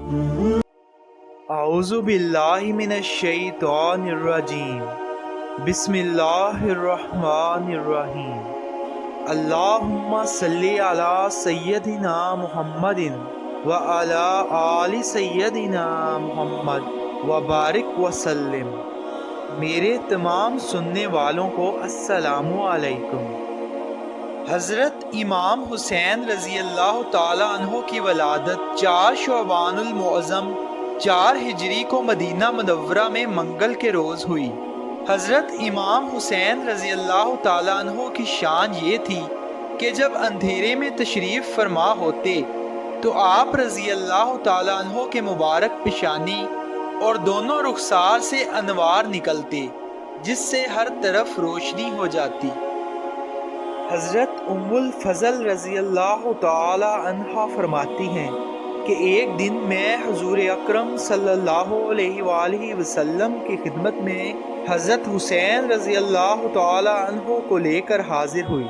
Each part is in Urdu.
اعوذ باللہ من الشیطان الرجیم، بسم اللہ الرحمن الرحیم۔ اللہم صلی علی سیدنا محمد وعلی آل سیدنا محمد وبارک وسلم۔ میرے تمام سننے والوں کو السلام علیکم۔ حضرت امام حسین رضی اللہ تعالی عنہ کی ولادت 4 شعبان المعظم 4 ہجری کو مدینہ منورہ میں منگل کے روز ہوئی۔ حضرت امام حسین رضی اللہ تعالی عنہ کی شان یہ تھی کہ جب اندھیرے میں تشریف فرما ہوتے تو آپ رضی اللہ تعالی عنہ کے مبارک پیشانی اور دونوں رخسار سے انوار نکلتے جس سے ہر طرف روشنی ہو جاتی۔ حضرت ام الفضل رضی اللہ تعالی عنہا فرماتی ہیں کہ ایک دن میں حضور اکرم صلی اللہ علیہ وآلہ وسلم کی خدمت میں حضرت حسین رضی اللہ تعالی عنہ کو لے کر حاضر ہوئی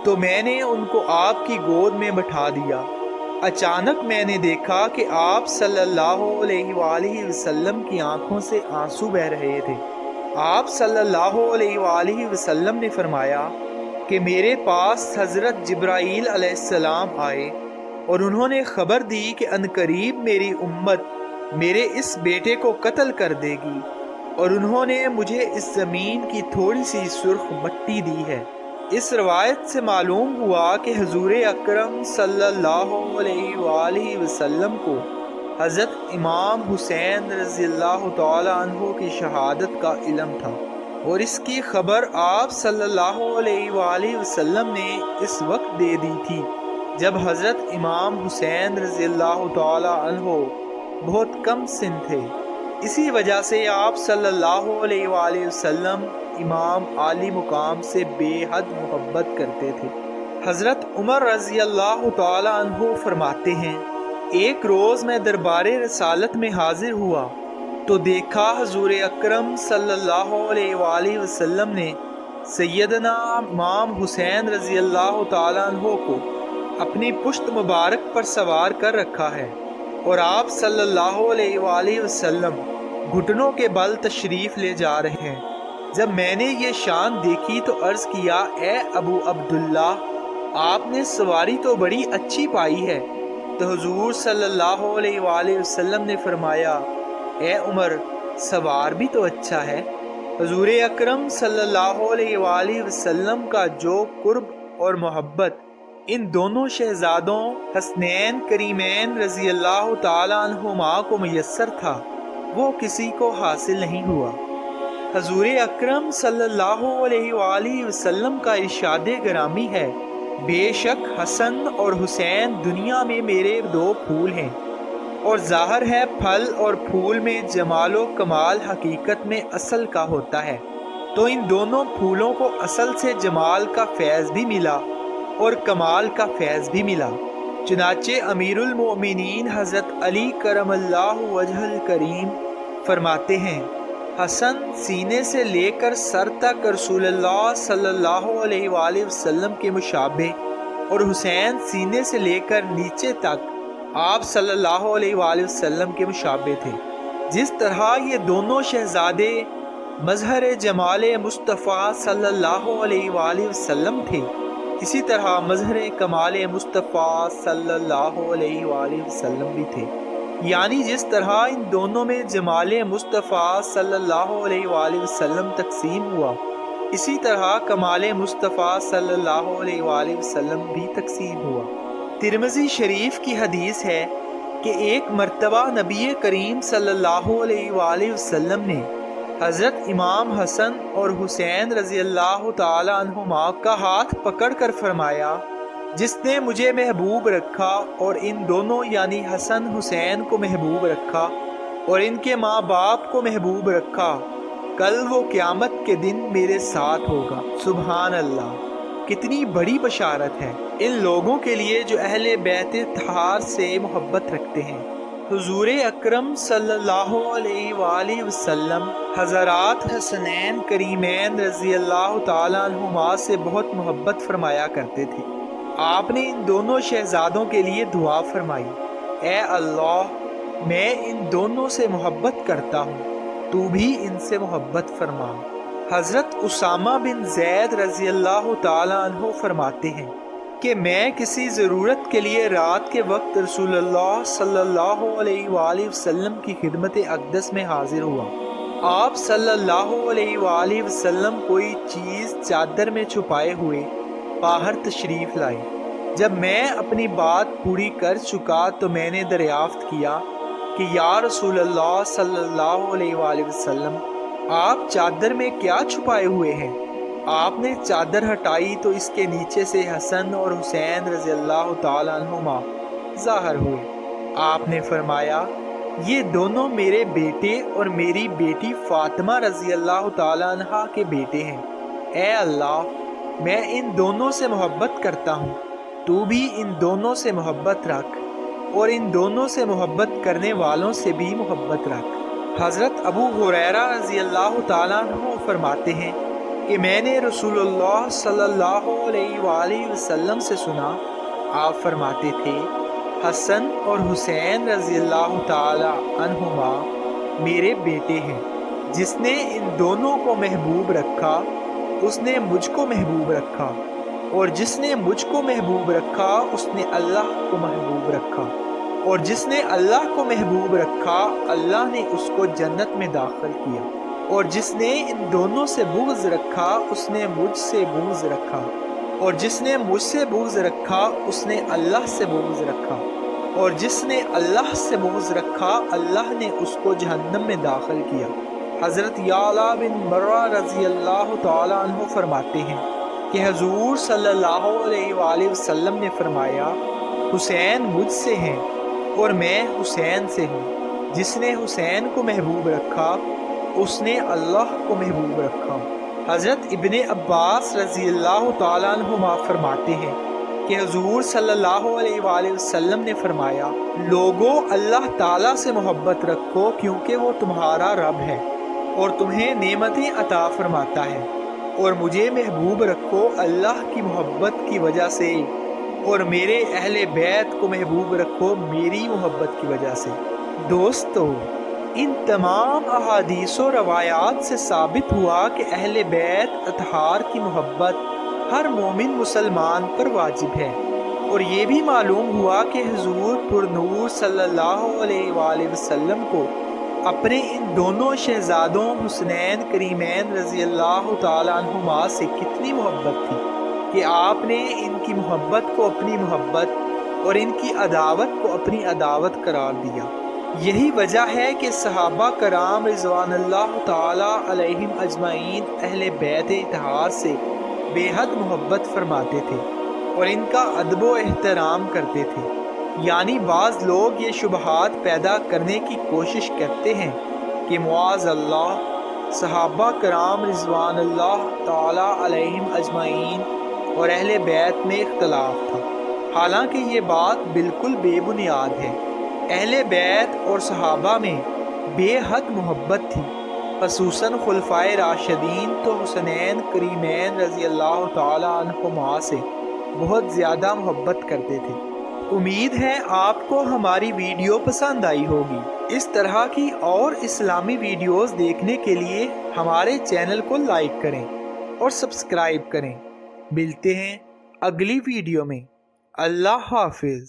تو میں نے ان کو آپ کی گود میں بٹھا دیا۔ اچانک میں نے دیکھا کہ آپ صلی اللہ علیہ وآلہ وسلم کی آنکھوں سے آنسو بہہ رہے تھے۔ آپ صلی اللہ علیہ وآلہ وسلم نے فرمایا کہ میرے پاس حضرت جبرائیل علیہ السلام آئے اور انہوں نے خبر دی کہ عنقریب میری امت میرے اس بیٹے کو قتل کر دے گی، اور انہوں نے مجھے اس زمین کی تھوڑی سی سرخ مٹی دی ہے۔ اس روایت سے معلوم ہوا کہ حضور اکرم صلی اللہ علیہ وآلہ وسلم کو حضرت امام حسین رضی اللہ تعالی عنہ کی شہادت کا علم تھا، اور اس کی خبر آپ صلی اللہ علیہ وآلہ وسلم نے اس وقت دے دی تھی جب حضرت امام حسین رضی اللہ تعالی عنہ بہت کم سن تھے۔ اسی وجہ سے آپ صلی اللہ علیہ وآلہ وسلم امام عالی مقام سے بے حد محبت کرتے تھے۔ حضرت عمر رضی اللہ تعالی عنہ فرماتے ہیں، ایک روز میں دربار رسالت میں حاضر ہوا تو دیکھا حضور اکرم صلی اللہ علیہ وآلہ وسلم نے سیدنا امام حسین رضی اللہ تعالیٰ عنہ کو اپنی پشت مبارک پر سوار کر رکھا ہے، اور آپ صلی اللہ علیہ وآلہ وسلم گھٹنوں کے بل تشریف لے جا رہے ہیں۔ جب میں نے یہ شان دیکھی تو عرض کیا، اے ابو عبداللہ، آپ نے سواری تو بڑی اچھی پائی ہے۔ تو حضور صلی اللہ علیہ وآلہ وسلم نے فرمایا، اے عمر، سوار بھی تو اچھا ہے۔ حضور اکرم صلی اللہ علیہ وآلہ وسلم کا جو قرب اور محبت ان دونوں شہزادوں حسنین کریمین رضی اللہ تعالی عنہما کو میسر تھا وہ کسی کو حاصل نہیں ہوا۔ حضور اکرم صلی اللہ علیہ وآلہ وسلم کا ارشاد گرامی ہے، بے شک حسن اور حسین دنیا میں میرے 2 پھول ہیں، اور ظاہر ہے پھل اور پھول میں جمال و کمال حقیقت میں اصل کا ہوتا ہے، تو ان دونوں پھولوں کو اصل سے جمال کا فیض بھی ملا اور کمال کا فیض بھی ملا۔ چنانچہ امیر المؤمنین حضرت علی کرم اللہ وجہ الکریم فرماتے ہیں، حسن سینے سے لے کر سر تک رسول اللہ صلی اللہ علیہ وآلہ وسلم کے مشابہ، اور حسین سینے سے لے کر نیچے تک آپ صلی اللہ علیہ وآلہ وسلم کے مشابہ تھے۔ جس طرح یہ دونوں شہزادے مظہر جمال مصطفیٰ صلی اللہ علیہ وآلہ وسلم تھے، اسی طرح مظہر کمال مصطفیٰ صلی اللہ علیہ وآلہ وسلم بھی تھے۔ یعنی جس طرح ان دونوں میں جمال مصطفیٰ صلی اللہ علیہ وآلہ وسلم تقسیم ہوا، اسی طرح کمال مصطفیٰ صلی اللہ علیہ وآلہ وسلم بھی تقسیم ہوا۔ ترمذی شریف کی حدیث ہے کہ ایک مرتبہ نبی کریم صلی اللہ علیہ وآلہ وسلم نے حضرت امام حسن اور حسین رضی اللہ تعالی عنہما کا ہاتھ پکڑ کر فرمایا، جس نے مجھے محبوب رکھا اور ان دونوں یعنی حسن حسین کو محبوب رکھا اور ان کے ماں باپ کو محبوب رکھا، کل وہ قیامت کے دن میرے ساتھ ہوگا۔ سبحان اللہ، کتنی بڑی بشارت ہے ان لوگوں کے لیے جو اہل بیت طہار سے محبت رکھتے ہیں۔ حضور اکرم صلی اللہ علیہ وآلہ وسلم حضرات حسنین کریمین رضی اللہ تعالیٰ عنہما سے بہت محبت فرمایا کرتے تھے۔ آپ نے ان دونوں شہزادوں کے لیے دعا فرمائی، اے اللہ، میں ان دونوں سے محبت کرتا ہوں، تو بھی ان سے محبت فرما۔ حضرت اسامہ بن زید رضی اللہ تعالیٰ عنہ فرماتے ہیں کہ میں کسی ضرورت کے لیے رات کے وقت رسول اللہ صلی اللہ علیہ وآلہ وسلم کی خدمت اقدس میں حاضر ہوا۔ آپ صلی اللہ علیہ وآلہ وسلم کوئی چیز چادر میں چھپائے ہوئے باہر تشریف لائے۔ جب میں اپنی بات پوری کر چکا تو میں نے دریافت کیا کہ یا رسول اللہ صلی اللہ علیہ وآلہ وسلم، آپ چادر میں کیا چھپائے ہوئے ہیں؟ آپ نے چادر ہٹائی تو اس کے نیچے سے حسن اور حسین رضی اللہ تعالیٰ عنہما ظاہر ہوئے۔ آپ نے فرمایا، یہ دونوں میرے بیٹے اور میری بیٹی فاطمہ رضی اللہ تعالیٰ عنہا کے بیٹے ہیں۔ اے اللہ، میں ان دونوں سے محبت کرتا ہوں، تو بھی ان دونوں سے محبت رکھ، اور ان دونوں سے محبت کرنے والوں سے بھی محبت رکھ۔ حضرت ابو ہریرہ رضی اللہ تعالیٰ عنہ فرماتے ہیں کہ میں نے رسول اللہ صلی اللہ علیہ وآلہ وسلم سے سنا، آپ فرماتے تھے، حسن اور حسین رضی اللہ تعالی عنہما میرے بیٹے ہیں۔ جس نے ان دونوں کو محبوب رکھا اس نے مجھ کو محبوب رکھا، اور جس نے مجھ کو محبوب رکھا اس نے اللہ کو محبوب رکھا، اور جس نے اللہ کو محبوب رکھا اللہ نے اس کو جنت میں داخل کیا، اور جس نے ان دونوں سے بغض رکھا اس نے مجھ سے بغض رکھا، اور جس نے مجھ سے بغض رکھا اس نے اللہ سے بغض رکھا، اور جس نے اللہ سے بغض رکھا اللہ نے اس کو جہنم میں داخل کیا۔ حضرت یعلا بن مرہ رضی اللہ تعالی عنہ فرماتے ہیں کہ حضور صلی اللہ علیہ وآلہ وسلم نے فرمایا، حسین مجھ سے ہیں اور میں حسین سے ہوں۔ جس نے حسین کو محبوب رکھا اس نے اللہ کو محبوب رکھا۔ حضرت ابن عباس رضی اللہ تعالیٰ عنہما فرماتے ہیں کہ حضور صلی اللہ علیہ وآلہ وسلم نے فرمایا، لوگو اللہ تعالیٰ سے محبت رکھو کیونکہ وہ تمہارا رب ہے اور تمہیں نعمتیں عطا فرماتا ہے، اور مجھے محبوب رکھو اللہ کی محبت کی وجہ سے، اور میرے اہل بیت کو محبوب رکھو میری محبت کی وجہ سے۔ دوستو، ان تمام احادیث و روایات سے ثابت ہوا کہ اہل بیت اطہار کی محبت ہر مومن مسلمان پر واجب ہے، اور یہ بھی معلوم ہوا کہ حضور پر نور صلی اللہ علیہ وآلہ وسلم کو اپنے ان دونوں شہزادوں حسنین کریمین رضی اللہ تعالیٰ عنہما سے کتنی محبت تھی کہ آپ نے ان کی محبت کو اپنی محبت اور ان کی عداوت کو اپنی عداوت قرار دیا۔ یہی وجہ ہے کہ صحابہ کرام رضوان اللہ تعالیٰ علیہم اجمعین اہل بیت اطہار سے بے حد محبت فرماتے تھے اور ان کا ادب و احترام کرتے تھے۔ یعنی بعض لوگ یہ شبہات پیدا کرنے کی کوشش کرتے ہیں کہ معاذ اللہ صحابہ کرام رضوان اللہ تعالیٰ علیہم اجمعین اور اہل بیت میں اختلاف تھا، حالانکہ یہ بات بالکل بے بنیاد ہے۔ اہل بیت اور صحابہ میں بے حد محبت تھی، خصوصاً خلفائے راشدین تو حسنین کریمین رضی اللہ تعالیٰ عنہما سے بہت زیادہ محبت کرتے تھے۔ امید ہے آپ کو ہماری ویڈیو پسند آئی ہوگی۔ اس طرح کی اور اسلامی ویڈیوز دیکھنے کے لیے ہمارے چینل کو لائک کریں اور سبسکرائب کریں۔ ملتے ہیں اگلی ویڈیو میں۔ اللہ حافظ۔